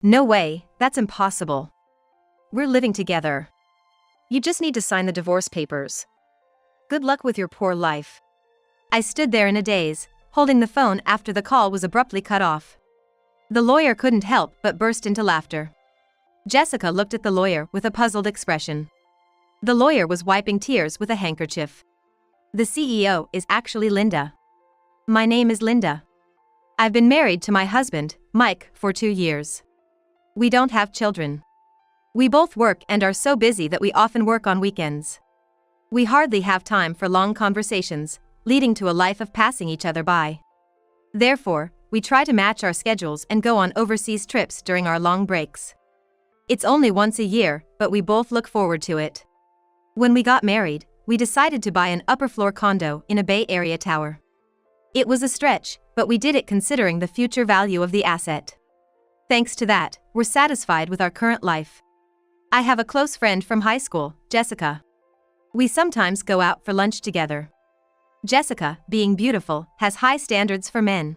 No way, that's impossible. We're living together. You just need to sign the divorce papers. Good luck with your poor life. I stood there in a daze, holding the phone after the call was abruptly cut off. The lawyer couldn't help but burst into laughter. Jessica looked at the lawyer with a puzzled expression. The lawyer was wiping tears with a handkerchief. The CEO is actually Linda. My name is Linda. I've been married to my husband, Mike, for 2 years. We don't have children. We both work and are so busy that we often work on weekends. We hardly have time for long conversations, leading to a life of passing each other by. Therefore, we try to match our schedules and go on overseas trips during our long breaks. It's only once a year, but we both look forward to it. When we got married, we decided to buy an upper-floor condo in a Bay Area tower. It was a stretch, but we did it considering the future value of the asset. Thanks to that, we're satisfied with our current life. I have a close friend from high school, Jessica. We sometimes go out for lunch together. Jessica, being beautiful, has high standards for men.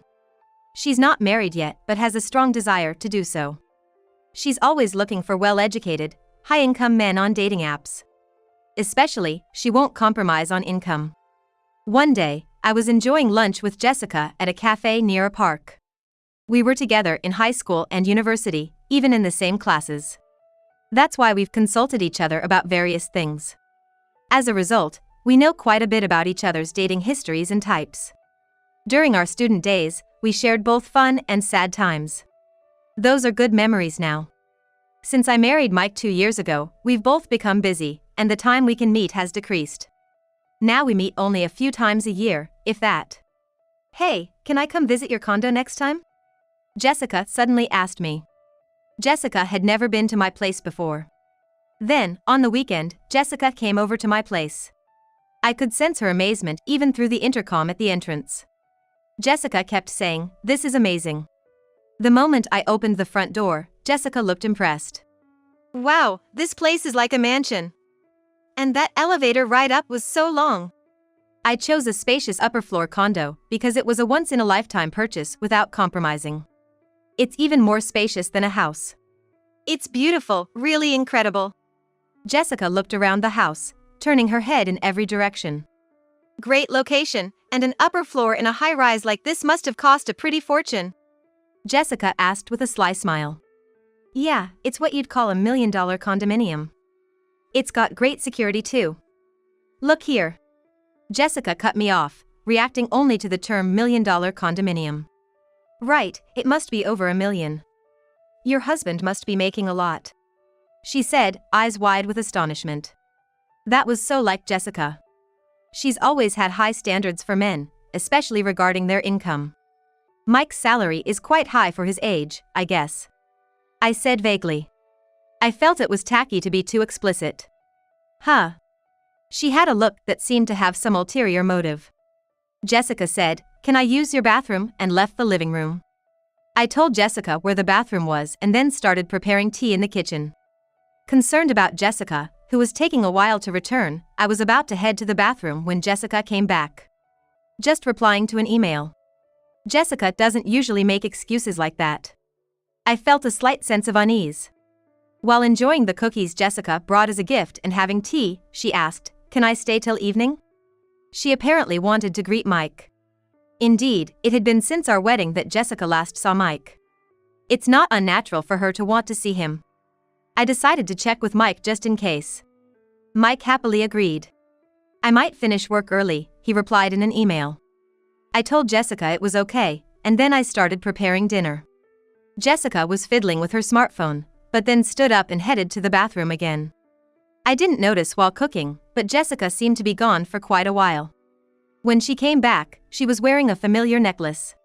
She's not married yet but has a strong desire to do so. She's always looking for well-educated, high-income men on dating apps. Especially, she won't compromise on income. One day, I was enjoying lunch with Jessica at a cafe near a park. We were together in high school and university, even in the same classes. That's why we've consulted each other about various things. As a result, we know quite a bit about each other's dating histories and types. During our student days, we shared both fun and sad times. Those are good memories now. Since I married Mike 2 years ago, we've both become busy, and the time we can meet has decreased. Now we meet only a few times a year, if that. Hey, can I come visit your condo next time? Jessica suddenly asked me. Jessica had never been to my place before. Then, on the weekend, Jessica came over to my place. I could sense her amazement even through the intercom at the entrance. Jessica kept saying, "This is amazing." The moment I opened the front door, Jessica looked impressed. "Wow, this place is like a mansion. And that elevator ride up was so long." I chose a spacious upper-floor condo because it was a once-in-a-lifetime purchase without compromising. It's even more spacious than a house. It's beautiful, really incredible. Jessica looked around the house, turning her head in every direction. Great location, and an upper floor in a high-rise like this must have cost a pretty fortune. Jessica asked with a sly smile. Yeah, it's what you'd call a $1 million condominium. It's got great security too. Look here. Jessica cut me off, reacting only to the term $1 million condominium. Right, it must be over $1 million. Your husband must be making a lot. She said, eyes wide with astonishment. That was so like Jessica. She's always had high standards for men, especially regarding their income. Mike's salary is quite high for his age, I guess. I said vaguely. I felt it was tacky to be too explicit. Huh. She had a look that seemed to have some ulterior motive. Jessica said, "Can I use your bathroom?" and left the living room. I told Jessica where the bathroom was and then started preparing tea in the kitchen. Concerned about Jessica, who was taking a while to return, I was about to head to the bathroom when Jessica came back. Just replying to an email. Jessica doesn't usually make excuses like that. I felt a slight sense of unease. While enjoying the cookies Jessica brought as a gift and having tea, she asked, "Can I stay till evening?" She apparently wanted to greet Mike. Indeed, it had been since our wedding that Jessica last saw Mike. It's not unnatural for her to want to see him. I decided to check with Mike just in case. Mike happily agreed. I might finish work early, he replied in an email. I told Jessica it was okay, and then I started preparing dinner. Jessica was fiddling with her smartphone, but then stood up and headed to the bathroom again. I didn't notice while cooking, but Jessica seemed to be gone for quite a while. When she came back, she was wearing a familiar necklace.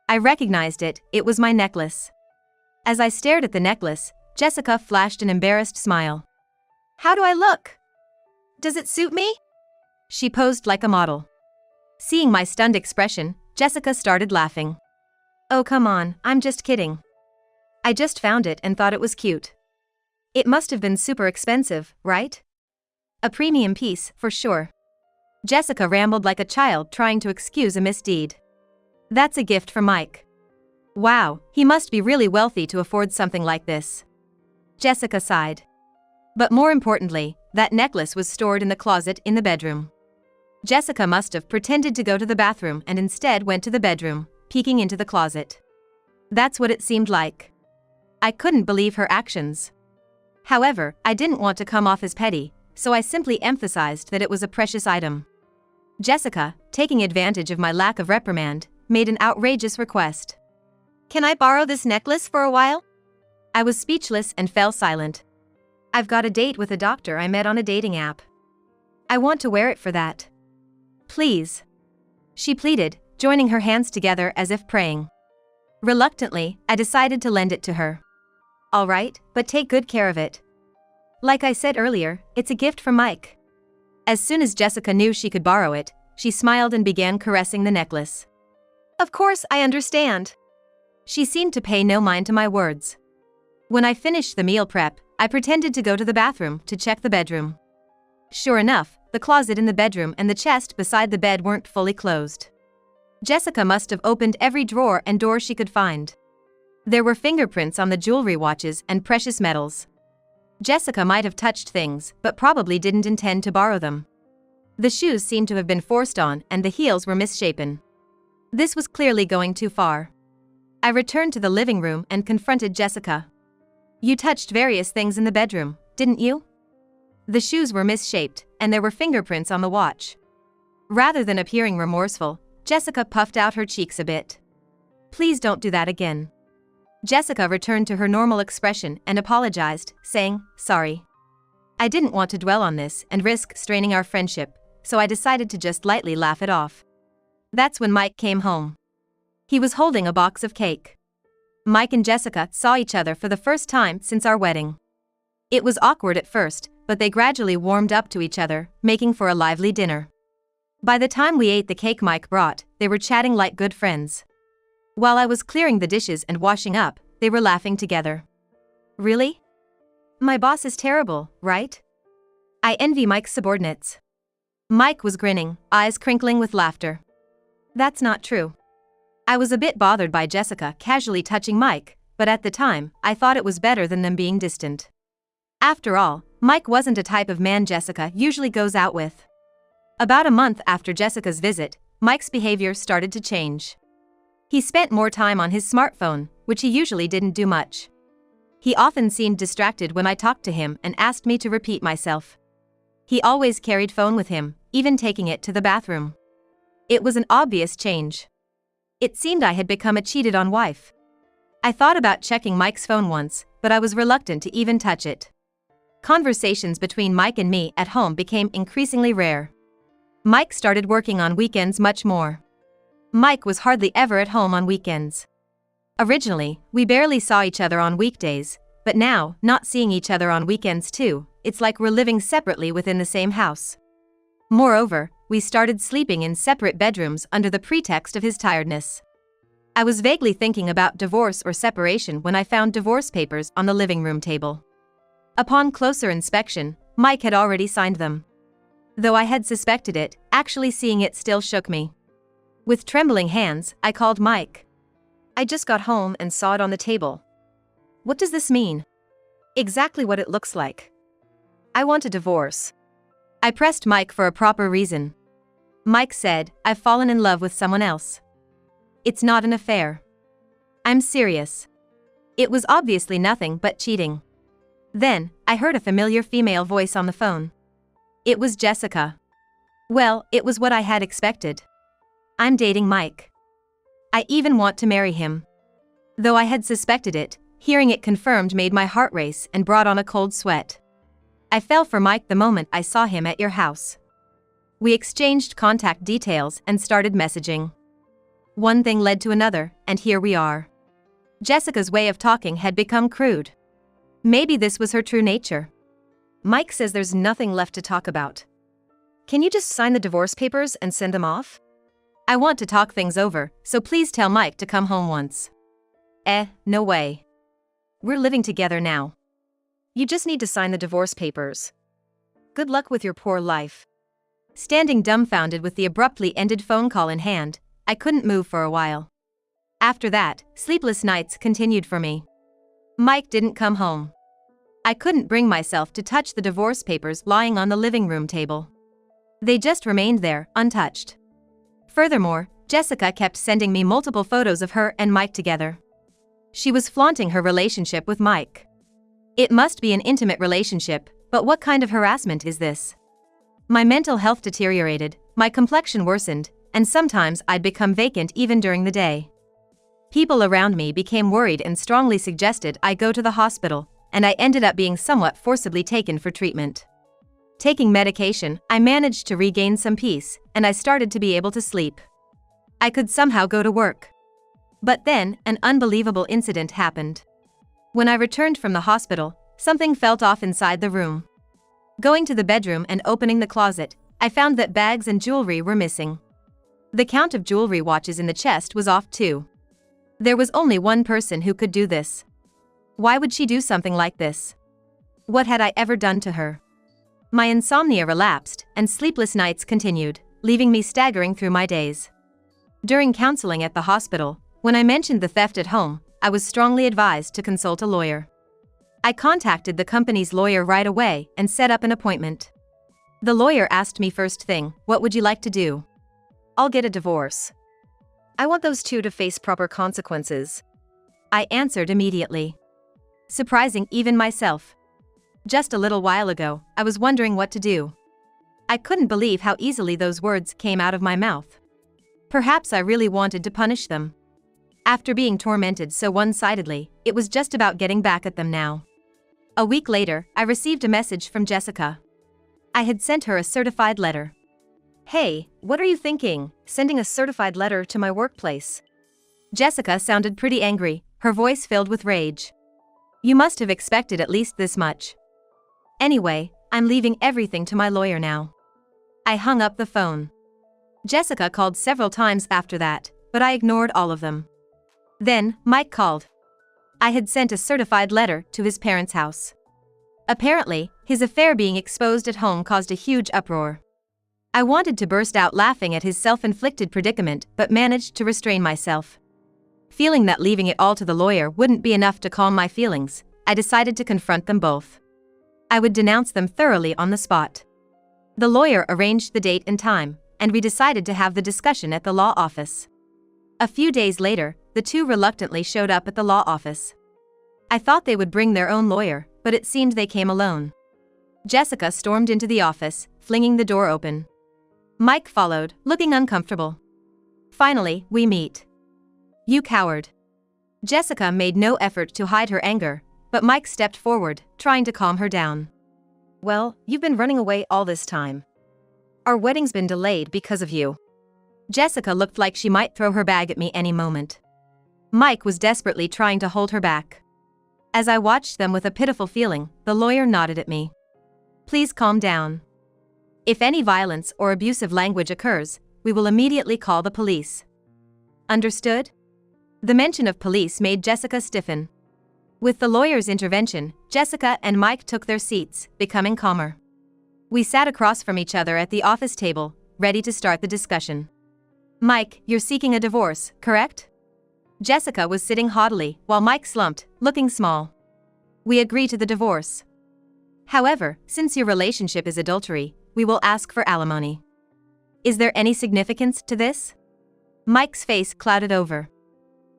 I recognized it, it was my necklace. As I stared at the necklace, Jessica flashed an embarrassed smile. "How do I look? Does it suit me?" She posed like a model. Seeing my stunned expression, Jessica started laughing. "Oh come on, I'm just kidding. I just found it and thought it was cute. It must have been super expensive, right? A premium piece, for sure." Jessica rambled like a child trying to excuse a misdeed. "That's a gift for Mike. Wow, he must be really wealthy to afford something like this. Jessica sighed. But more importantly, that necklace was stored in the closet in the bedroom. Jessica must have pretended to go to the bathroom and instead went to the bedroom, peeking into the closet. That's what it seemed like. I couldn't believe her actions. However, I didn't want to come off as petty, so I simply emphasized that it was a precious item. Jessica, taking advantage of my lack of reprimand, made an outrageous request. "Can I borrow this necklace for a while?" I was speechless and fell silent. "I've got a date with a doctor I met on a dating app. I want to wear it for that. Please," she pleaded, joining her hands together as if praying. Reluctantly, I decided to lend it to her. "All right, but take good care of it. Like I said earlier, it's a gift from Mike." As soon as Jessica knew she could borrow it, she smiled and began caressing the necklace. "Of course, I understand." She seemed to pay no mind to my words. When I finished the meal prep, I pretended to go to the bathroom to check the bedroom. Sure enough, the closet in the bedroom and the chest beside the bed weren't fully closed. Jessica must have opened every drawer and door she could find. There were fingerprints on the jewelry, watches, and precious metals. Jessica might have touched things, but probably didn't intend to borrow them. The shoes seemed to have been forced on, and the heels were misshapen. This was clearly going too far. I returned to the living room and confronted Jessica. "You touched various things in the bedroom, didn't you?" The shoes were misshaped, and there were fingerprints on the watch. Rather than appearing remorseful, Jessica puffed out her cheeks a bit. "Please don't do that again." Jessica returned to her normal expression and apologized, saying, "Sorry. I didn't want to dwell on this and risk straining our friendship, so I decided to just lightly laugh it off." That's when Mike came home. He was holding a box of cake. Mike and Jessica saw each other for the first time since our wedding. It was awkward at first, but they gradually warmed up to each other, making for a lively dinner. By the time we ate the cake Mike brought, they were chatting like good friends. While I was clearing the dishes and washing up, they were laughing together. "Really? My boss is terrible, right? I envy Mike's subordinates." Mike was grinning, eyes crinkling with laughter. "That's not true." I was a bit bothered by Jessica casually touching Mike, but at the time, I thought it was better than them being distant. After all, Mike wasn't a type of man Jessica usually goes out with. About a month after Jessica's visit, Mike's behavior started to change. He spent more time on his smartphone, which he usually didn't do much. He often seemed distracted when I talked to him and asked me to repeat myself. He always carried phone with him, even taking it to the bathroom. It was an obvious change. It seemed I had become a cheated-on wife. I thought about checking Mike's phone once, but I was reluctant to even touch it. Conversations between Mike and me at home became increasingly rare. Mike started working on weekends much more. Mike was hardly ever at home on weekends. Originally, we barely saw each other on weekdays, but now, not seeing each other on weekends too, it's like we're living separately within the same house. Moreover, we started sleeping in separate bedrooms under the pretext of his tiredness. I was vaguely thinking about divorce or separation when I found divorce papers on the living room table. Upon closer inspection, Mike had already signed them. Though I had suspected it, actually seeing it still shook me. With trembling hands, I called Mike. "I just got home and saw it on the table. What does this mean?" "Exactly what it looks like. I want a divorce." I pressed Mike for a proper reason. Mike said, "I've fallen in love with someone else. It's not an affair. I'm serious." It was obviously nothing but cheating. Then, I heard a familiar female voice on the phone. It was Jessica. Well, it was what I had expected. I'm dating Mike. I even want to marry him. Though I had suspected it, hearing it confirmed made my heart race and brought on a cold sweat. I fell for Mike the moment I saw him at your house. We exchanged contact details and started messaging. One thing led to another, and here we are. Jessica's way of talking had become crude. Maybe this was her true nature. "Mike says there's nothing left to talk about. Can you just sign the divorce papers and send them off? I want to talk things over, so please tell Mike to come home once." No way. We're living together now. You just need to sign the divorce papers. Good luck with your poor life. Standing dumbfounded with the abruptly ended phone call in hand, I couldn't move for a while. After that, sleepless nights continued for me. Mike didn't come home. I couldn't bring myself to touch the divorce papers lying on the living room table. They just remained there, untouched. Furthermore, Jessica kept sending me multiple photos of her and Mike together. She was flaunting her relationship with Mike. It must be an intimate relationship, but what kind of harassment is this? My mental health deteriorated, my complexion worsened, and sometimes I'd become vacant even during the day. People around me became worried and strongly suggested I go to the hospital, and I ended up being somewhat forcibly taken for treatment. Taking medication, I managed to regain some peace, and I started to be able to sleep. I could somehow go to work. But then, an unbelievable incident happened. When I returned from the hospital, something felt off inside the room. Going to the bedroom and opening the closet, I found that bags and jewelry were missing. The count of jewelry watches in the chest was off too. There was only one person who could do this. Why would she do something like this? What had I ever done to her? My insomnia relapsed, and sleepless nights continued, leaving me staggering through my days. During counseling at the hospital, when I mentioned the theft at home, I was strongly advised to consult a lawyer. I contacted the company's lawyer right away and set up an appointment. The lawyer asked me first thing, "What would you like to do?" "I'll get a divorce. I want those two to face proper consequences," I answered immediately. Surprising even myself. Just a little while ago, I was wondering what to do. I couldn't believe how easily those words came out of my mouth. Perhaps I really wanted to punish them. After being tormented so one-sidedly, it was just about getting back at them now. A week later, I received a message from Jessica. I had sent her a certified letter. "Hey, what are you thinking, sending a certified letter to my workplace?" Jessica sounded pretty angry, her voice filled with rage. "You must have expected at least this much. Anyway, I'm leaving everything to my lawyer now." I hung up the phone. Jessica called several times after that, but I ignored all of them. Then, Mike called. I had sent a certified letter to his parents' house. Apparently, his affair being exposed at home caused a huge uproar. I wanted to burst out laughing at his self-inflicted predicament, but managed to restrain myself. Feeling that leaving it all to the lawyer wouldn't be enough to calm my feelings, I decided to confront them both. I would denounce them thoroughly on the spot. The lawyer arranged the date and time, and we decided to have the discussion at the law office. A few days later, the two reluctantly showed up at the law office. I thought they would bring their own lawyer, but it seemed they came alone. Jessica stormed into the office, flinging the door open. Mike followed, looking uncomfortable. Finally, we meet. "You coward." Jessica made no effort to hide her anger, but Mike stepped forward, trying to calm her down. "Well, you've been running away all this time. Our wedding's been delayed because of you." Jessica looked like she might throw her bag at me any moment. Mike was desperately trying to hold her back. As I watched them with a pitiful feeling, the lawyer nodded at me. "Please calm down. If any violence or abusive language occurs, we will immediately call the police. Understood?" The mention of police made Jessica stiffen. With the lawyer's intervention, Jessica and Mike took their seats, becoming calmer. We sat across from each other at the office table, ready to start the discussion. "Mike, you're seeking a divorce, correct?" Jessica was sitting haughtily, while Mike slumped, looking small. "We agree to the divorce. However, since your relationship is adultery, we will ask for alimony. Is there any significance to this?" Mike's face clouded over.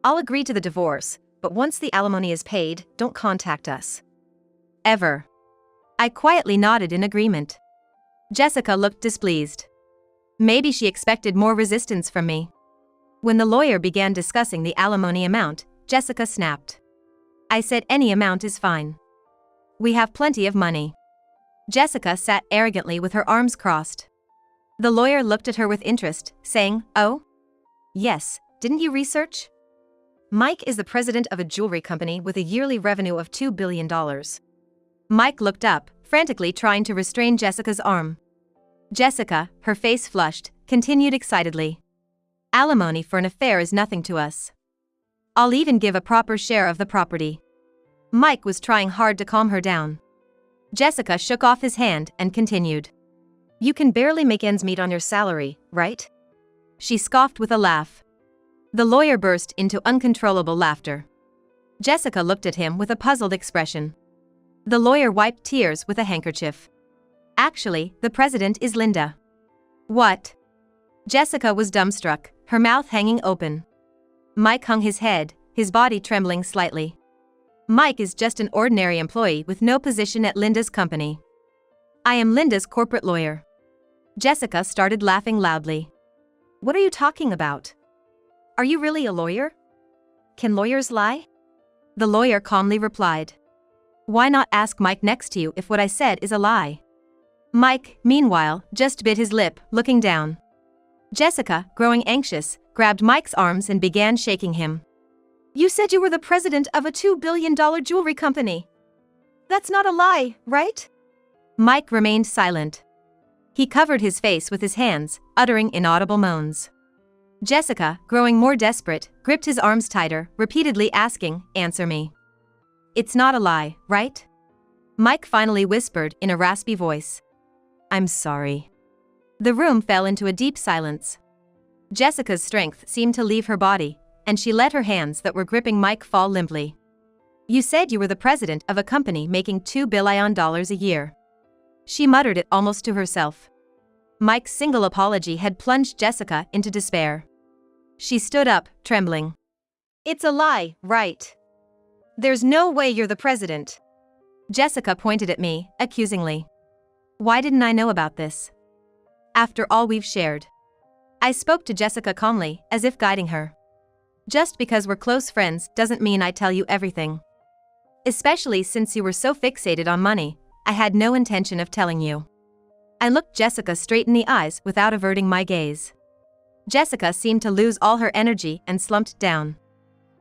"I'll agree to the divorce, but once the alimony is paid, don't contact us. Ever." I quietly nodded in agreement. Jessica looked displeased. Maybe she expected more resistance from me. When the lawyer began discussing the alimony amount, Jessica snapped. I said any amount is fine. We have plenty of money. Jessica sat arrogantly with her arms crossed. The lawyer looked at her with interest, saying, "Oh? Yes, didn't you research? Mike is the president of a jewelry company with a yearly revenue of $2 billion. Mike looked up, frantically trying to restrain Jessica's arm. Jessica, her face flushed, continued excitedly. "Alimony for an affair is nothing to us. I'll even give a proper share of the property." Mike was trying hard to calm her down. Jessica shook off his hand and continued. "You can barely make ends meet on your salary, right?" She scoffed with a laugh. The lawyer burst into uncontrollable laughter. Jessica looked at him with a puzzled expression. The lawyer wiped tears with a handkerchief. Actually, the president is Linda. What? Jessica was dumbstruck, her mouth hanging open. Mike hung his head, his body trembling slightly. Mike is just an ordinary employee with no position at Linda's company. I am Linda's corporate lawyer. Jessica started laughing loudly. What are you talking about? Are you really a lawyer? Can lawyers lie? The lawyer calmly replied. Why not ask Mike next to you if what I said is a lie? Mike, meanwhile, just bit his lip, looking down. Jessica, growing anxious, grabbed Mike's arms and began shaking him. You said you were the president of a $2 billion jewelry company. That's not a lie, right? Mike remained silent. He covered his face with his hands, uttering inaudible moans. Jessica, growing more desperate, gripped his arms tighter, repeatedly asking, Answer me. It's not a lie, right? Mike finally whispered in a raspy voice. I'm sorry. The room fell into a deep silence. Jessica's strength seemed to leave her body, and she let her hands that were gripping Mike fall limply. You said you were the president of a company making $2 billion a year. She muttered it almost to herself. Mike's single apology had plunged Jessica into despair. She stood up, trembling. It's a lie, right? There's no way you're the president. Jessica pointed at me, accusingly. Why didn't I know about this? After all we've shared. I spoke to Jessica calmly, as if guiding her. Just because we're close friends doesn't mean I tell you everything. Especially since you were so fixated on money, I had no intention of telling you. I looked Jessica straight in the eyes without averting my gaze. Jessica seemed to lose all her energy and slumped down.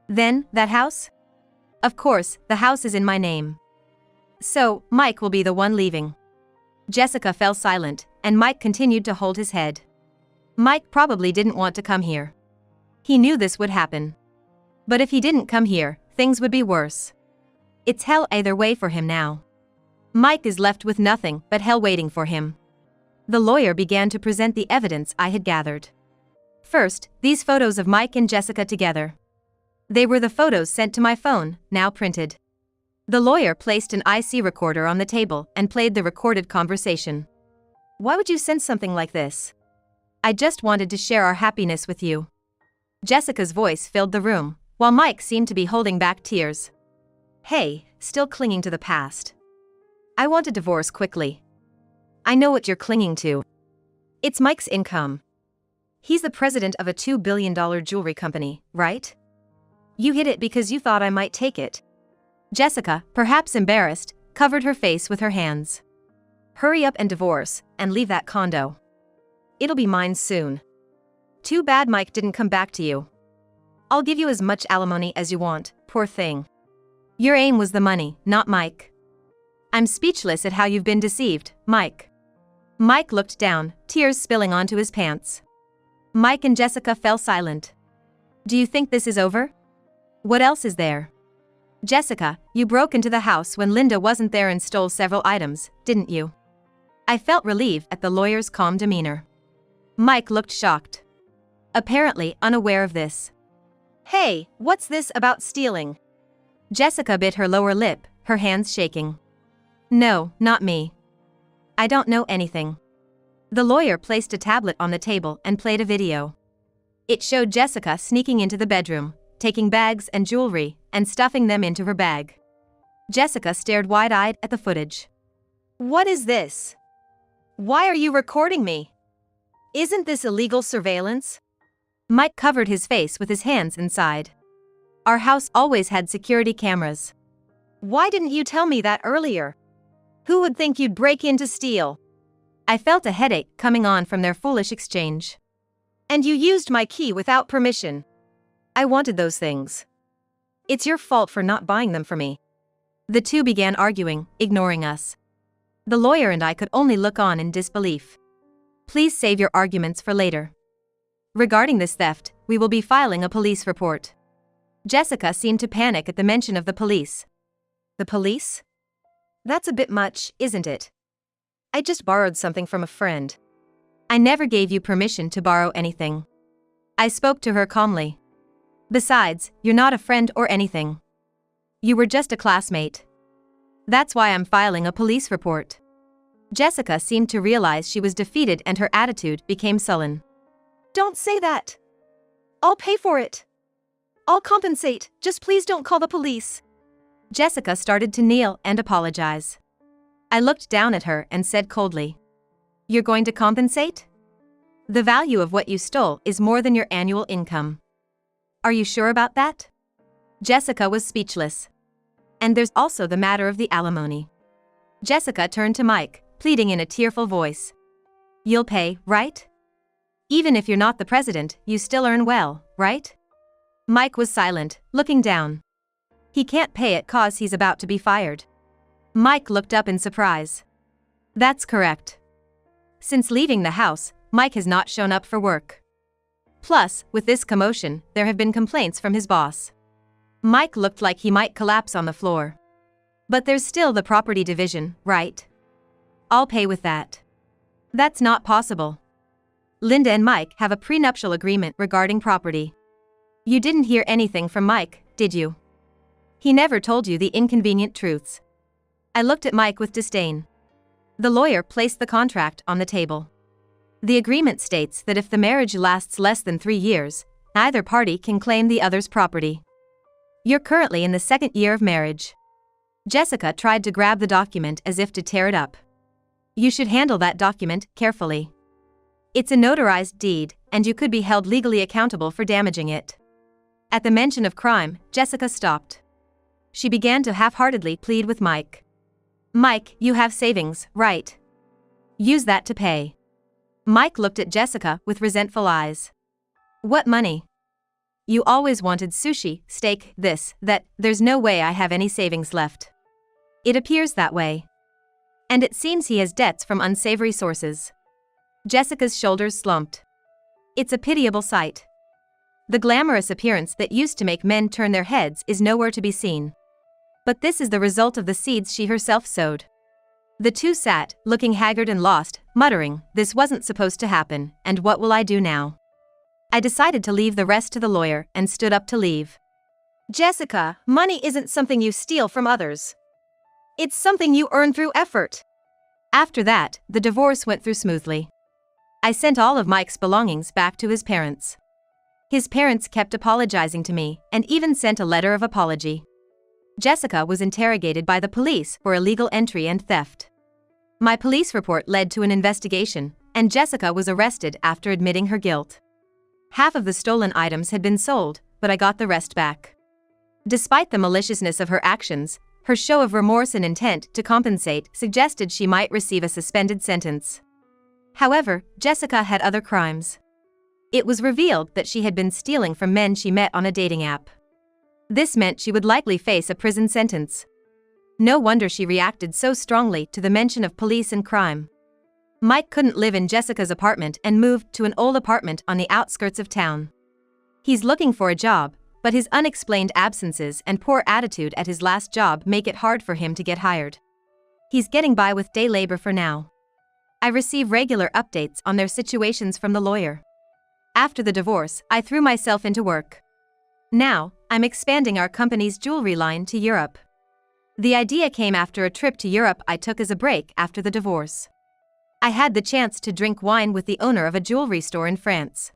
Then, that house? Of course, the house is in my name. So, Mike will be the one leaving. Jessica fell silent, and Mike continued to hold his head. Mike probably didn't want to come here. He knew this would happen. But if he didn't come here, things would be worse. It's hell either way for him now. Mike is left with nothing but hell waiting for him. The lawyer began to present the evidence I had gathered. First, these photos of Mike and Jessica together. They were the photos sent to my phone, now printed. The lawyer placed an IC recorder on the table and played the recorded conversation. Why would you send something like this? I just wanted to share our happiness with you. Jessica's voice filled the room, while Mike seemed to be holding back tears. Hey, still clinging to the past. I want a divorce quickly. I know what you're clinging to. It's Mike's income. He's the president of a $2 billion jewelry company, right? You hid it because you thought I might take it. Jessica, perhaps embarrassed, covered her face with her hands. Hurry up and divorce, and leave that condo. It'll be mine soon. Too bad Mike didn't come back to you. I'll give you as much alimony as you want, poor thing. Your aim was the money, not Mike. I'm speechless at how you've been deceived, Mike. Mike looked down, tears spilling onto his pants. Mike and Jessica fell silent. Do you think this is over? What else is there? Jessica, you broke into the house when Linda wasn't there and stole several items, didn't you? I felt relieved at the lawyer's calm demeanor. Mike looked shocked. Apparently unaware of this. Hey, what's this about stealing? Jessica bit her lower lip, her hands shaking. No, not me. I don't know anything. The lawyer placed a tablet on the table and played a video. It showed Jessica sneaking into the bedroom, taking bags and jewelry, and stuffing them into her bag. Jessica stared wide-eyed at the footage. What is this? Why are you recording me? Isn't this illegal surveillance? Mike covered his face with his hands inside. Our house always had security cameras. Why didn't you tell me that earlier? Who would think you'd break in to steal? I felt a headache coming on from their foolish exchange. And you used my key without permission. I wanted those things. It's your fault for not buying them for me. The two began arguing, ignoring us. The lawyer and I could only look on in disbelief. Please save your arguments for later. Regarding this theft, we will be filing a police report. Jessica seemed to panic at the mention of the police. The police? That's a bit much, isn't it? I just borrowed something from a friend. I never gave you permission to borrow anything. I spoke to her calmly. Besides, you're not a friend or anything. You were just a classmate. That's why I'm filing a police report." Jessica seemed to realize she was defeated and her attitude became sullen. "Don't say that. I'll pay for it. I'll compensate, just please don't call the police." Jessica started to kneel and apologize. I looked down at her and said coldly, "You're going to compensate? The value of what you stole is more than your annual income. Are you sure about that?" Jessica was speechless. "And there's also the matter of the alimony." Jessica turned to Mike, pleading in a tearful voice. "You'll pay, right? Even if you're not the president, you still earn well, right?" Mike was silent, looking down. "He can't pay it 'cause he's about to be fired." Mike looked up in surprise. "That's correct. Since leaving the house, Mike has not shown up for work. Plus, with this commotion, there have been complaints from his boss." Mike looked like he might collapse on the floor. "But there's still the property division, right? I'll pay with that." "That's not possible. Linda and Mike have a prenuptial agreement regarding property. You didn't hear anything from Mike, did you? He never told you the inconvenient truths." I looked at Mike with disdain. The lawyer placed the contract on the table. The agreement states that if the marriage lasts less than 3 years, neither party can claim the other's property. You're currently in the 2nd year of marriage. Jessica tried to grab the document as if to tear it up. "You should handle that document carefully. It's a notarized deed, and you could be held legally accountable for damaging it." At the mention of crime, Jessica stopped. She began to half-heartedly plead with Mike. "Mike, you have savings, right? Use that to pay." Mike looked at Jessica with resentful eyes. "What money? You always wanted sushi, steak, this, that. There's no way I have any savings left." "It appears that way. And it seems he has debts from unsavory sources." Jessica's shoulders slumped. It's a pitiable sight. The glamorous appearance that used to make men turn their heads is nowhere to be seen. But this is the result of the seeds she herself sowed. The two sat, looking haggard and lost, muttering, "This wasn't supposed to happen, and what will I do now?" I decided to leave the rest to the lawyer and stood up to leave. "Jessica, money isn't something you steal from others. It's something you earn through effort." After that, the divorce went through smoothly. I sent all of Mike's belongings back to his parents. His parents kept apologizing to me and even sent a letter of apology. Jessica was interrogated by the police for illegal entry and theft. My police report led to an investigation, and Jessica was arrested after admitting her guilt. Half of the stolen items had been sold, but I got the rest back. Despite the maliciousness of her actions, her show of remorse and intent to compensate suggested she might receive a suspended sentence. However, Jessica had other crimes. It was revealed that she had been stealing from men she met on a dating app. This meant she would likely face a prison sentence. No wonder she reacted so strongly to the mention of police and crime. Mike couldn't live in Jessica's apartment and moved to an old apartment on the outskirts of town. He's looking for a job, but his unexplained absences and poor attitude at his last job make it hard for him to get hired. He's getting by with day labor for now. I receive regular updates on their situations from the lawyer. After the divorce, I threw myself into work. Now, I'm expanding our company's jewelry line to Europe. The idea came after a trip to Europe I took as a break after the divorce. I had the chance to drink wine with the owner of a jewelry store in France.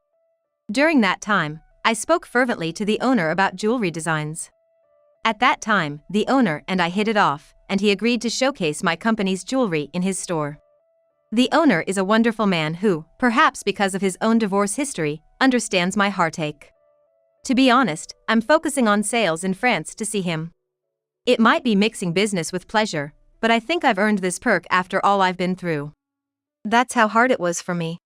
During that time, I spoke fervently to the owner about jewelry designs. At that time, the owner and I hit it off, and he agreed to showcase my company's jewelry in his store. The owner is a wonderful man who, perhaps because of his own divorce history, understands my heartache. To be honest, I'm focusing on sales in France to see him. It might be mixing business with pleasure, but I think I've earned this perk after all I've been through. That's how hard it was for me.